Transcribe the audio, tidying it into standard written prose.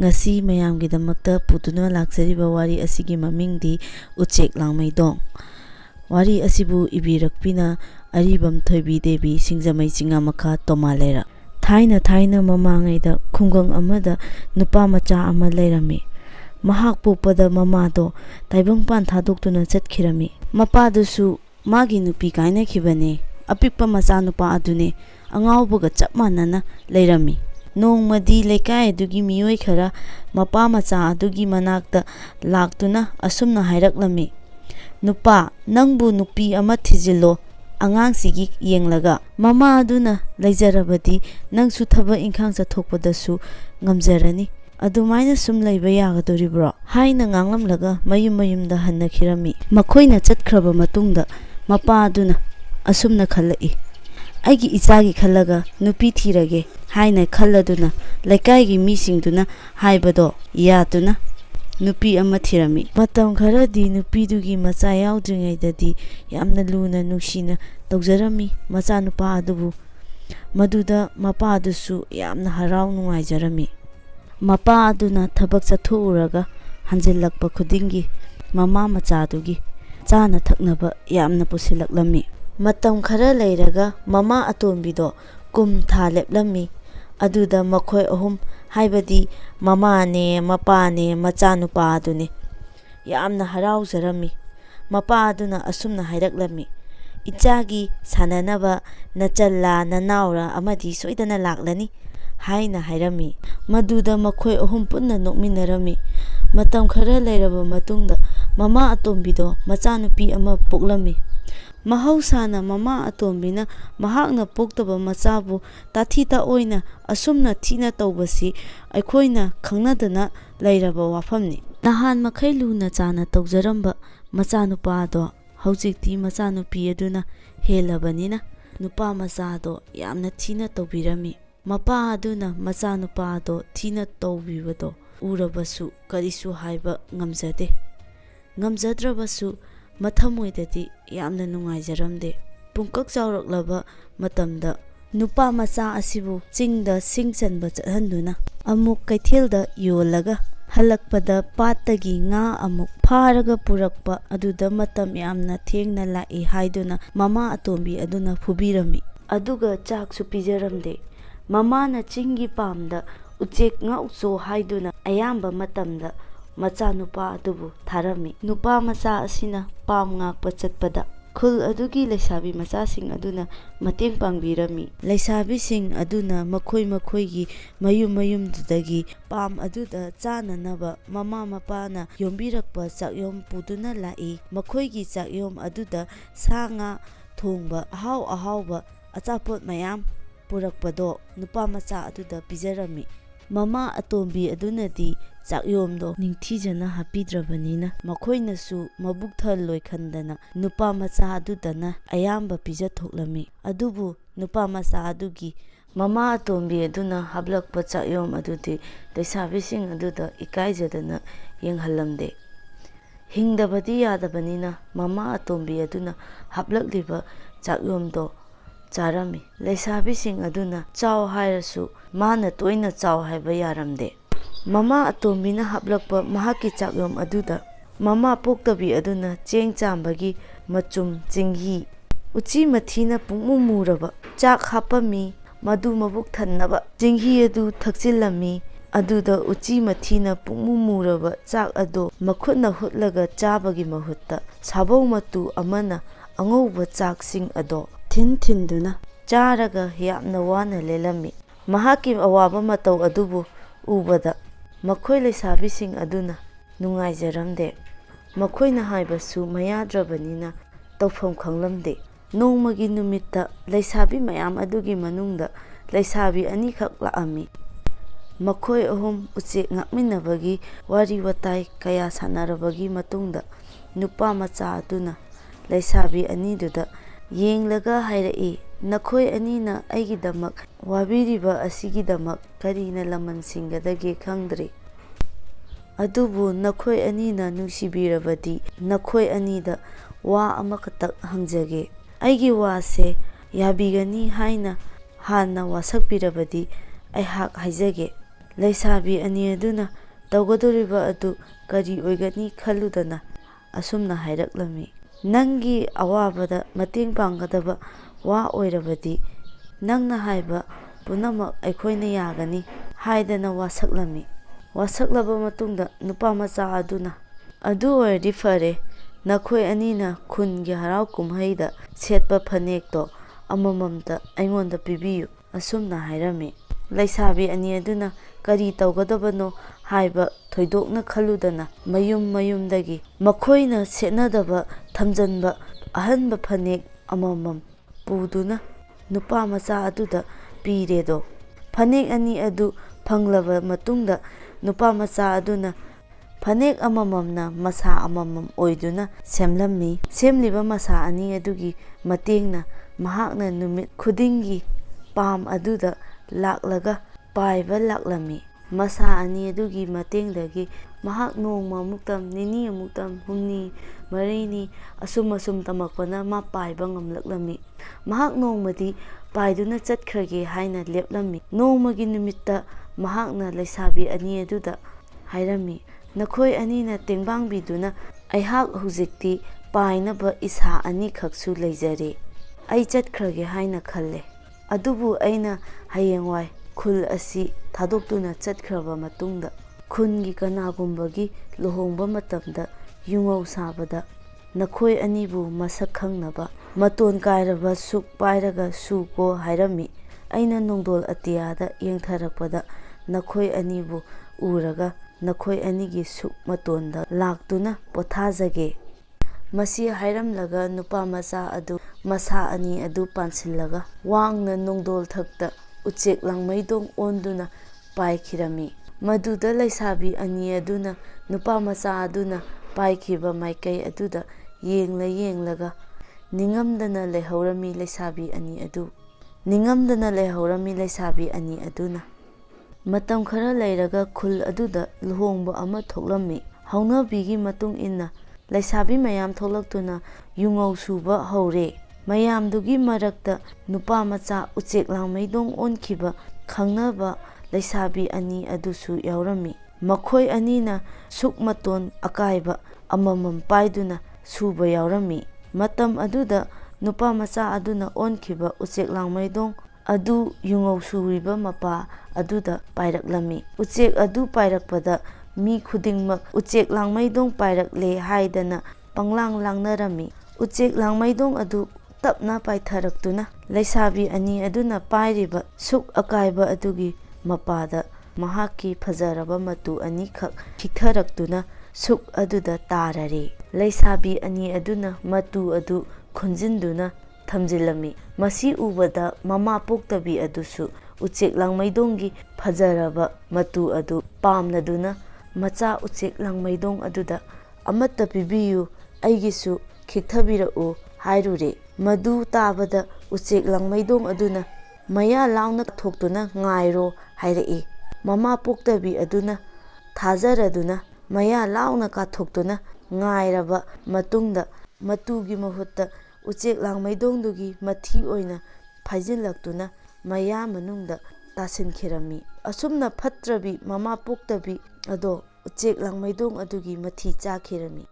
Ngasi mayamgidamakta putuna laksariba wari asigi mamingdi Uchek Langmeidong. Wari asibu ibirakpina Aribam Thoibi Devi Singzamai Chingamaka Tomalera. Thaina mamangaida khungang amada nupa macha ama leirami. Mahak popada mamado taibangpan thadokhtuna chatkhirami. Mapadusu magi nupi kainakhibane. Apikpa macha nupa adune angawbaga chap manana leirami. Nongmadi lekai adugi miyoi khara mapa macha adugi manakta laktuna asumna hairaklami. Nupa nangbu nupi ama thijilo angang sigi yenglaga mama aduna leijarabadi nangsu thaba ingkhang chathokpadasu ngamjarani adumaina sum leiba yagadoribro haina nganglamlaga mayumda hannakhirami makhoina chatkraba matungda mapa aduna asumna khalai aigi ichagi khallaga nupi thirage haina khalladuna leikaigi misingduna haibado yatuna nupi ama thirami matam kharadi nupidugi macha yaudringaidadi yamna luna nuksina tawjarami macha nupa adubu maduda mapa adusu yamna harau nungaijarami mapa aduna thabak chathouraga hanjillakpa khudingi mama macha adugi chana thaknaba yamna pusilaklami matam khara leiraga mama atombido kum tha leplami aduda makhoi ahum haibadi mama ne mapa ne macha nupa adune yamna harau jarami mapa aduna asumna hairaklami ichagi sananaba nachalla nanaura amadi soidana laklani haina hairami maduda makhoi ahum punna nokminarami matam khara leiraba matungda mama atombido macha nupi ama poklami mahausana mama atombina mahakna poktaba machabu tathita oina asumna thina tawbasi aikhoina khangnadana leiraba wafamni nahan makhai luna chana tawjaramba macha nupa do haujikti macha nupi aduna helabanina nupa macha do yamna thina tawbirami mapa aduna macha nupa do thina tawbibado urabasu karisu haiba ngamjade ngamjadrabasu mathamoidadi yamna nungaijaramde pungkak chawraklaba matamda nupa macha asibu chingda singchanba chathanduna amuk kaithelda yolaga halakpada pattagi nga amuk pharaga purakpa aduda matam yamna thengna lai haiduna mama atombi aduna phubirami aduga chaksu pijaramde mama na chingi pamda uchek nga ucho haiduna ayamba matamda macha nupa adubu tharami nupa macha asina pam ngakpa chatpada khul adugi leisabi macha sing aduna mateng pangbirami leisabi sing aduna makhoigi mayum dudagi pam aduda chananaba mama mapana yombirakpa chakyom puduna lai makhoigi chakyom aduda sanga thongba ahawba achapot mayam purakpado nupa macha aduda pijarami mama atombi adunadi chakyomdo ningthijana hapidrabanina makhoinasu mabuk thaloi khandana nupa macha adudana ayamba pijathoklami adubu nupa macha adugi mama atombi aduna hablakpa chakyom adudi leisabising aduda ikaijadana yenghalamde hingdabadi yadabanina mama atombi aduna hablakliba chakyomdo charami leisabising aduna chaw hairasu mana toina chaw haiba yaramde mama atombina hablakpa mahaki chakyom aduda mama poktabi aduna cheng chambagi machum chinghi uchi mathina pungmumuraba chak hapami madu mabuk thannaba chinghi adu thakchilami aduda uchi mathina pungmumuraba chak ado makhutna hutlaga chabagi mahutta sabau matu amana angouba chaksing ado thinduna charaga yamna wana lelami mahaki awaba matau adubu ubada makhoi leisabising aduna nungaijaramde makhoina haibasu mayadrabanina tawfam khanglamde nongmagi numitta leisabi mayam adugi manungda leisabi anikhak laami makhoi ahum uchek ngakminabagi wari watai kaya sanarabagi matungda nupa macha aduna leisabi aniduda yenglaga hairai nakhoi anina aigidamak wabiriba asigidamak karina laman singadage khangdre adubu nakhoi anina nuksibirabadi nakhoi anida wa amakatak hangjage aigi wase yabigani haina hanna wasakpirabadi aihak haijage ꯂꯩꯁꯥꯕꯤ ꯑꯅꯤ ꯑꯗꯨꯅ ꯇꯧꯒꯗꯧꯔꯤꯕ ꯑꯗꯨ ꯀꯔꯤ ꯑꯣꯏꯒꯅꯤ ꯈꯜꯂꯨꯗꯅ ꯑꯁꯨꯝꯅ ꯍꯥꯏꯔꯛꯂꯝꯃꯤ꯫ ꯅꯪꯒꯤ ꯑꯋꯥꯕꯗ ꯃꯇꯦꯡ ꯄꯥꯡꯒꯗꯕ ꯋꯥ ꯑꯣꯏꯔꯕꯗꯤ ꯅꯪꯅ ꯍꯥꯏꯕ ꯄꯨꯝꯅꯃꯛ ꯑꯩꯈꯣꯏꯅ ꯌꯥꯒꯅꯤ ꯍꯥꯏꯗꯅ ꯋꯥꯁꯛꯂꯝꯃꯤ꯫ ꯋꯥꯁꯛꯂꯕ ꯃꯇꯨꯡꯗ ꯅꯨꯄꯥ ꯃꯆꯥ ꯑꯗꯨꯅ ꯑꯗꯨ ꯑꯣꯏꯔꯗꯤ ꯐꯔꯦ, ꯅꯈꯣꯏ ꯑꯅꯤꯅ ꯈꯨꯟꯒꯤ ꯍꯔꯥꯎ ꯀꯨꯝꯍꯩꯗ ꯁꯦꯠꯄ ꯐꯅꯦꯛꯇꯣ ꯑꯃꯃꯝꯇ ꯑꯩꯉꯣꯟꯗ ꯄꯤꯕꯤꯌꯨ ꯑꯁꯨꯝꯅ ꯍꯥꯏꯔꯝꯃꯤ꯫ ꯂꯩꯁꯥꯕꯤ ꯑꯅꯤ ꯑꯗꯨꯅ ꯀꯔꯤ ꯇꯧꯒꯗꯕꯅꯣ ꯍꯥꯏꯕ ꯊꯣꯏꯗꯣꯛꯅ ꯈꯜꯂꯨꯗꯅ ꯃꯌꯨꯝ ꯃꯌꯨꯝꯗꯒꯤ ꯃꯈꯣꯏꯅ ꯁꯦꯠꯅꯗꯕ ꯊꯝꯖꯟꯕ ꯑꯍꯟꯕ ꯐꯅꯦꯛ ꯑꯃꯃꯝ ꯄꯨꯗꯨꯅ ꯅꯨꯄꯥ ꯃꯆꯥ ꯑꯗꯨꯗ ꯄꯤꯔꯦꯗꯣ꯫ ꯐꯅꯦꯛ ꯑꯅꯤ ꯑꯗꯨ ꯐꯪꯂꯕ ꯃꯇꯨꯡꯗ ꯅꯨꯄꯥ ꯃꯆꯥ ꯑꯗꯨꯅ ꯐꯅꯦꯛ ꯑꯃꯃꯝꯅ ꯃꯁꯥ ꯑꯃꯃꯝ ꯑꯣꯏꯗꯨꯅ ꯁꯦꯝꯂꯝꯃꯤ꯫ ꯁꯦꯝꯂꯤꯕ ꯃꯁꯥ ꯑꯅꯤ ꯑꯗꯨꯒꯤ ꯃꯇꯦꯡꯅ ꯃꯍꯥꯛꯅ ꯅꯨꯃꯤꯠ ꯈꯨꯗꯤꯡꯒꯤ ꯄꯥꯝ ꯑꯗꯨꯗ ꯂꯥꯛꯂꯒ ꯄꯥꯏꯕ ꯂꯥꯛꯂꯝꯃꯤ꯫ ꯃꯁꯥ ꯑꯅꯤ ꯑꯗꯨꯒꯤ ꯃꯇꯦꯡꯗꯒꯤ ꯃꯍꯥꯛ ꯅꯣꯡꯃ ꯑꯃꯨꯛꯇꯪ, ꯅꯤꯅꯤ ꯑꯃꯨꯛꯇꯪ, ꯍꯨꯝꯅꯤ, ꯃꯔꯤꯅꯤ ꯑꯁꯨꯝ ꯇꯝꯃꯛꯄꯅ ꯃꯥ ꯄꯥꯏꯕ ꯉꯝꯂꯛꯂꯝꯃꯤ꯫ ꯃꯍꯥꯛ ꯅꯣꯡꯃꯗꯤ ꯄꯥꯏꯗꯨꯅ ꯆꯠꯈ꯭ꯔꯒꯦ ꯍꯥꯏꯅ ꯂꯦꯞꯂꯝꯃꯤ꯫ ꯅꯣꯡꯃꯒꯤ ꯅꯨꯃꯤꯠꯇ ꯃꯍꯥꯛꯅ ꯂꯩꯁꯥꯕꯤ ꯑꯅꯤ ꯑꯗꯨꯗ ꯍꯥꯏꯔꯝꯃꯤ, ꯅꯈꯣꯏ ꯑꯅꯤꯅ ꯇꯦꯡꯕꯥꯡꯕꯤꯗꯨꯅ ꯑꯩꯍꯥꯛ ꯍꯧꯖꯤꯛꯇꯤ ꯄꯥꯏꯅꯕ ꯏꯁꯥ ꯑꯅꯤꯈꯛꯁꯨ ꯂꯩꯖꯔꯦ꯫ ꯑꯩ ꯆꯠꯈ꯭ꯔꯒꯦ ꯍꯥꯏꯅ ꯈꯜꯂꯦ꯫ ꯑꯗꯨꯕꯨ ꯑꯩꯅ ꯍꯌꯦꯡꯋꯥꯏ ꯈꯨꯜ ꯑꯁꯤ ꯊꯥꯗꯣꯛꯇꯨꯅ ꯆꯠꯈ꯭ꯔꯕ ꯃꯇꯨꯡꯗ ꯈꯨꯟꯒꯤ ꯀꯅꯥꯒꯨꯝꯕꯒꯤ ꯂꯨꯍꯣꯡꯕ ꯃꯇꯝꯗ ꯌꯨꯉꯧ ꯁꯥꯕꯗ ꯅꯈꯣꯏ ꯑꯅꯤꯕꯨ ꯃꯁꯛ ꯈꯪꯅꯕ ꯃꯇꯣꯟ ꯀꯥꯏꯔꯕ ꯁꯨꯛ ꯄꯥꯏꯔꯒ ꯁꯨꯀꯣ ꯍꯥꯏꯔꯝꯃꯤ꯫ ꯑꯩꯅ ꯅꯣꯡꯗꯣꯜ ꯑꯇꯤꯌꯥꯗ ꯌꯦꯡꯊꯔꯛꯄꯗ ꯅꯈꯣꯏ ꯑꯅꯤꯕꯨ ꯎꯔꯒ ꯅꯈꯣꯏ ꯑꯅꯤꯒꯤ ꯁꯨꯛ ꯃꯇꯣꯟꯗ ꯂꯥꯛꯇꯨꯅ ꯄꯣꯊꯥꯖꯒꯦ꯫ ꯃꯁꯤ ꯍꯥꯏꯔꯝꯂꯒ ꯅꯨꯄꯥ ꯃꯆꯥ ꯑꯗꯨ ꯃꯁꯥ ꯑꯅꯤ ꯑꯗꯨ ꯄꯥꯟꯁꯤꯜꯂꯒ ꯋꯥꯡꯅ ꯅꯣꯡꯗꯣꯜꯊꯛꯇ ꯎꯆꯦꯛ ꯂꯥꯡꯃꯩꯗꯣꯡ ꯑꯣꯟꯗꯨꯅ ꯄꯥꯏꯈꯤꯔꯝꯃꯤ꯫ ꯃꯗꯨꯗ ꯂꯩꯁꯥꯕꯤ ꯑꯅꯤ ꯑꯗꯨꯅ ꯅꯨꯄꯥ ꯃꯆꯥ ꯑꯗꯨꯅ ꯄꯥꯏꯈꯤꯕ ꯃꯥꯏꯀꯩ ꯑꯗꯨꯗ ꯌꯦꯡꯂꯒ ꯅꯤꯡꯉꯝꯗꯅ ꯂꯩꯍꯧꯔꯝꯃꯤ ꯂꯩꯁꯥꯕꯤ ꯑꯅꯤ ꯑꯗꯨ꯫ ꯅꯤꯡꯉꯝꯗꯅ ꯂꯩꯍꯧꯔꯝꯃꯤ ꯂꯩꯁꯥꯕꯤ ꯑꯅꯤ ꯑꯗꯨꯅ꯫ ꯃꯇꯝ ꯈꯔ ꯂꯩꯔꯒ ꯈꯨꯜ ꯑꯗꯨꯗ ꯂꯨꯍꯣꯡꯕ ꯑꯃ ꯊꯣꯛꯂꯝꯃꯤ꯫ ꯍꯧꯅꯕꯤꯒꯤ ꯃꯇꯨꯡ ꯏꯟꯅ ꯂꯩꯁꯥꯕꯤ ꯃꯌꯥꯝ ꯊꯣꯛꯂꯛꯇꯨꯅ ꯌꯨꯉꯧ ꯁꯨꯕ ꯍꯧꯔꯦ꯫ ꯃꯌꯥꯝꯗꯨꯒꯤ ꯃꯔꯛꯇ ꯅꯨꯄꯥ ꯃꯆꯥ ꯎꯆꯦꯛ ꯂꯥꯡꯃꯩꯗꯣꯡ ꯑꯣꯟꯈꯤꯕ ꯈꯪꯅꯕ ꯂꯩꯁꯥꯕꯤ ꯑꯅꯤ ꯑꯗꯨꯁꯨ ꯌꯥꯎꯔꯝꯃꯤ꯫ ꯃꯈꯣꯏ ꯑꯅꯤꯅ ꯁꯨꯛ ꯃꯇꯣꯟ ꯑꯀꯥꯏꯕ ꯑꯃꯃꯝ ꯄꯥꯏꯗꯨꯅ ꯁꯨꯕ ꯌꯥꯎꯔꯝꯃꯤ꯫ ꯃꯇꯝ ꯑꯗꯨꯗ ꯅꯨꯄꯥ ꯃꯆꯥ ꯑꯗꯨꯅ ꯑꯣꯟꯈꯤꯕ ꯎꯆꯦꯛ ꯂꯥꯡꯃꯩꯗꯣꯡ ꯑꯗꯨ ꯌꯨꯉꯧ ꯁꯨꯔꯤꯕ ꯃꯄꯥ ꯑꯗꯨꯗ ꯄꯥꯏꯔꯛꯂꯝꯃꯤ꯫ ꯎꯆꯦꯛ ꯑꯗꯨ ꯄꯥꯏꯔꯛꯄꯗ ꯃꯤ ꯈꯨꯗꯤꯡꯃꯛ ꯎꯆꯦꯛ ꯂꯥꯡꯃꯩꯗꯣꯡ ꯄꯥꯏꯔꯛꯂꯦ ꯍꯥꯏꯗꯅ ꯄꯪꯂꯥꯡ ꯂꯥꯡꯅꯔꯝꯃꯤ꯫ ꯎꯆꯦꯛ ꯂꯥꯡꯃꯩꯗꯣꯡ ꯑꯗꯨ ꯇꯞꯅ ꯄꯥꯏꯊꯔꯛꯇꯨꯅ ꯂꯩꯁꯥꯕꯤ ꯑꯅꯤ ꯑꯗꯨꯅ ꯄꯥꯏꯔꯤꯕ ꯁꯨꯛ ꯑꯀꯥꯏꯕ ꯑꯗꯨꯒꯤ ꯃꯄꯥꯗ ꯃꯍꯥꯛꯀꯤ ꯐꯖꯔꯕ ꯃꯇꯨ ꯑꯅꯤꯈꯛ ꯈꯤꯛꯊꯔꯛꯇꯨꯅ ꯁꯨꯛ ꯑꯗꯨꯗ ꯇꯥꯔꯔꯦ꯫ ꯂꯩꯁꯥꯕꯤ ꯑꯅꯤ ꯑꯗꯨꯅ ꯃꯇꯨ ꯑꯗꯨ ꯈꯨꯟꯖꯤꯟꯗꯨꯅ ꯊꯝꯖꯤꯜꯂꯝꯃꯤ꯫ ꯃꯁꯤ ꯎꯕꯗ ꯃꯃꯥ ꯄꯣꯛꯇꯕꯤ ꯑꯗꯨꯁꯨ ꯎꯆꯦꯛ ꯂꯥꯡꯃꯩꯗꯣꯡꯒꯤ ꯐꯖꯔꯕ ꯃꯇꯨ ꯑꯗꯨ ꯄꯥꯝꯂꯗꯨꯅ ꯃꯆꯥ ꯎꯆꯦꯛ ꯂꯥꯡꯃꯩꯗꯣꯡ ꯑꯗꯨꯗ ꯑꯃꯠꯇ ꯄꯤꯕꯤꯌꯨ, ꯑꯩꯒꯤꯁꯨ ꯈꯤꯛꯊꯕꯤꯔꯛꯎ ꯍꯥꯏꯔꯨꯔꯦ꯫ ꯃꯗꯨ ꯇꯥꯕꯗ ꯎꯆꯦꯛ ꯂꯥꯡꯃꯩꯗꯣꯡ ꯑꯗꯨꯅ ꯃꯌꯥ ꯂꯥꯎꯅ ꯊꯣꯛꯇꯨꯅ ꯉꯥꯏꯔꯣ ꯍꯥꯏꯔꯛꯏ꯫ ꯃꯃꯥ ꯄꯣꯛꯇꯕꯤ ꯑꯗꯨꯅ ꯊꯥꯖꯔꯗꯨꯅ ꯃꯌꯥ ꯂꯥꯎꯅ ꯀꯥꯊꯣꯛꯇꯨꯅ ꯉꯥꯏꯔꯕ ꯃꯇꯨꯡꯗ ꯃꯇꯨꯒꯤ ꯃꯍꯨꯠꯇ ꯎꯆꯦꯛ ꯂꯥꯡꯃꯩꯗꯣꯡꯗꯨꯒꯤ ꯃꯊꯤ ꯑꯣꯏꯅ ꯐꯥꯏꯖꯤꯜꯂꯛꯇꯨꯅ ꯃꯌꯥ ꯃꯅꯨꯡꯗ ꯇꯥꯁꯤꯟꯈꯤꯔꯝꯃꯤ꯫ ꯑꯁꯨꯝꯅ ꯐꯠꯇ꯭ꯔꯕꯤ ꯃꯃꯥ ꯄꯣꯛꯇꯕꯤ ꯑꯗꯣ ꯎꯆꯦꯛ ꯂꯥꯡꯃꯩꯗꯣꯡ ꯑꯗꯨꯒꯤ ꯃꯊꯤ ꯆꯥꯈꯤꯔꯝꯃꯤ꯫